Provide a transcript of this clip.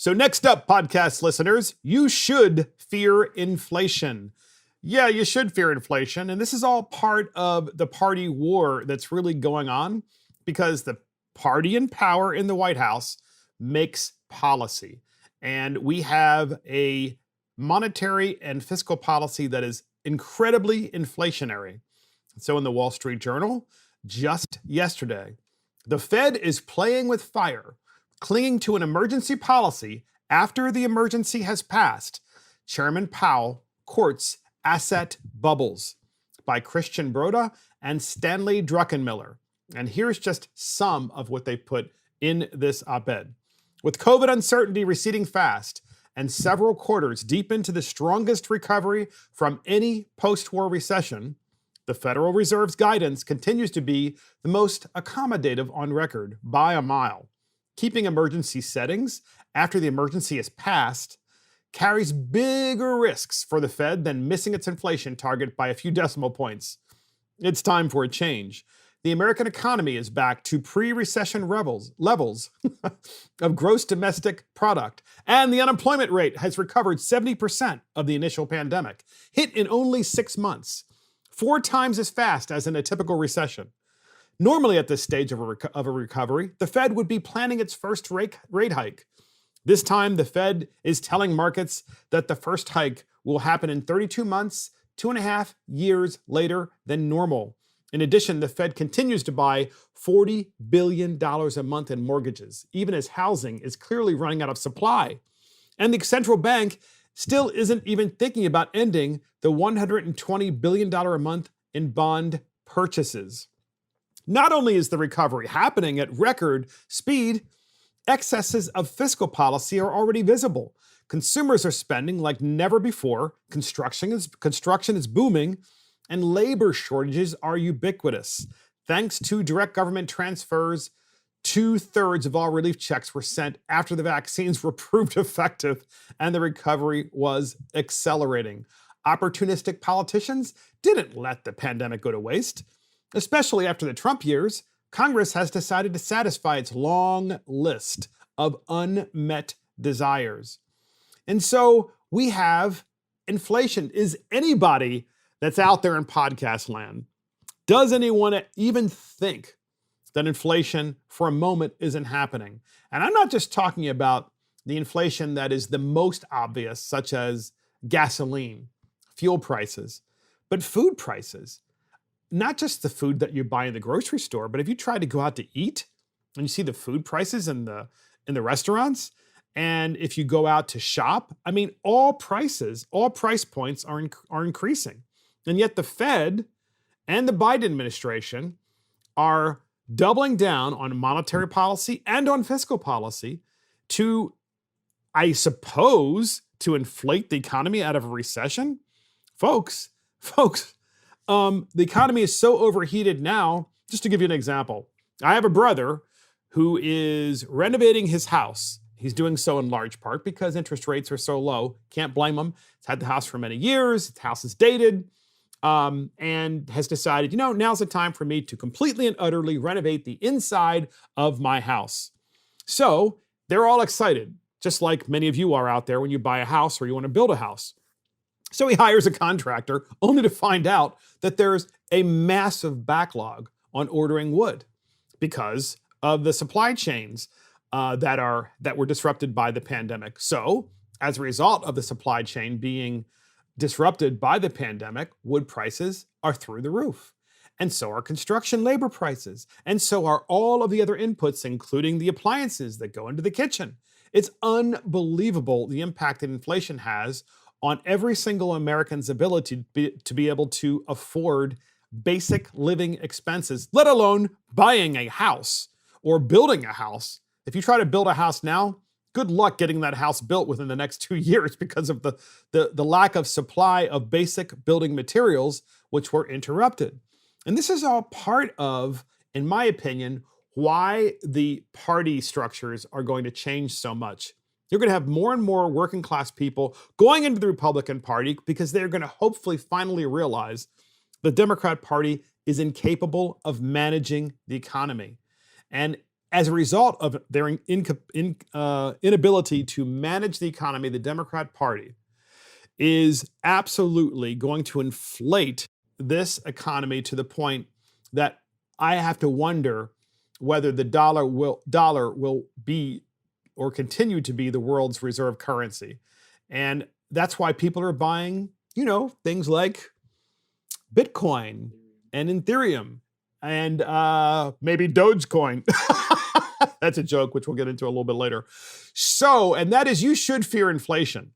So next up, podcast listeners, you should fear inflation. Yeah, you should fear inflation. And this is all part of the party war that's really going on because the party in power in the White House makes policy. And we have a monetary and fiscal policy that is incredibly inflationary. So in the Wall Street Journal, just yesterday, the Fed is playing with fire, clinging to an emergency policy after the emergency has passed. Chairman Powell courts asset bubbles by Christian Broda and Stanley Druckenmiller. And here's just some of what they put in this op-ed. With COVID uncertainty receding fast and several quarters deep into the strongest recovery from any post-war recession, the Federal Reserve's guidance continues to be the most accommodative on record by a mile. Keeping emergency settings after the emergency is passed carries bigger risks for the Fed than missing its inflation target by a few decimal points. It's time for a change. The American economy is back to pre-recession levels of gross domestic product, and the unemployment rate has recovered 70% of the initial pandemic, hit in only 6 months, 4 times as fast as in a typical recession. Normally at this stage of a recovery, the Fed would be planning its first rate hike. This time, the Fed is telling markets that the first hike will happen in 32 months, 2.5 years later than normal. In addition, the Fed continues to buy $40 billion a month in mortgages, even as housing is clearly running out of supply. And the central bank still isn't even thinking about ending the $120 billion a month in bond purchases. Not only is the recovery happening at record speed, excesses of fiscal policy are already visible. Consumers are spending like never before, construction is booming, and labor shortages are ubiquitous. Thanks to direct government transfers, 2/3 of all relief checks were sent after the vaccines were proved effective, and the recovery was accelerating. Opportunistic politicians didn't let the pandemic go to waste. Especially after the Trump years, Congress has decided to satisfy its long list of unmet desires. And so we have inflation. Is anybody that's out there in podcast land, does anyone even think that inflation for a moment isn't happening? And I'm not just talking about the inflation that is the most obvious, such as gasoline, fuel prices, but food prices. Not just the food that you buy in the grocery store, but if you try to go out to eat and you see the food prices in the restaurants, and if you go out to shop, I mean, all price points are increasing. And yet the Fed and the Biden administration are doubling down on monetary policy and on fiscal policy to, I suppose, to inflate the economy out of a recession. Folks, the economy is so overheated now. Just to give you an example, I have a brother who is renovating his house. He's doing so in large part because interest rates are so low. Can't blame him. He's had the house for many years. The house is dated, and has decided, now's the time for me to completely and utterly renovate the inside of my house. So they're all excited, just like many of you are out there when you buy a house or you want to build a house. So he hires a contractor only to find out that there's a massive backlog on ordering wood because of the supply chains that were disrupted by the pandemic. So as a result of the supply chain being disrupted by the pandemic, wood prices are through the roof. And so are construction labor prices. And so are all of the other inputs, including the appliances that go into the kitchen. It's unbelievable the impact that inflation has on every single American's ability to be able to afford basic living expenses, let alone buying a house or building a house. If you try to build a house now, good luck getting that house built within the next 2 years because of the lack of supply of basic building materials, which were interrupted. And this is all part of, in my opinion, why the party structures are going to change so much. You're going to have more and more working class people going into the Republican Party because they're going to hopefully finally realize the Democrat Party is incapable of managing the economy. And as a result of their inability to manage the economy, the Democrat Party is absolutely going to inflate this economy to the point that I have to wonder whether the dollar will be or continue to be the world's reserve currency. And that's why people are buying, things like Bitcoin and Ethereum and maybe Dogecoin. That's a joke, which we'll get into a little bit later. So, and that is, you should fear inflation.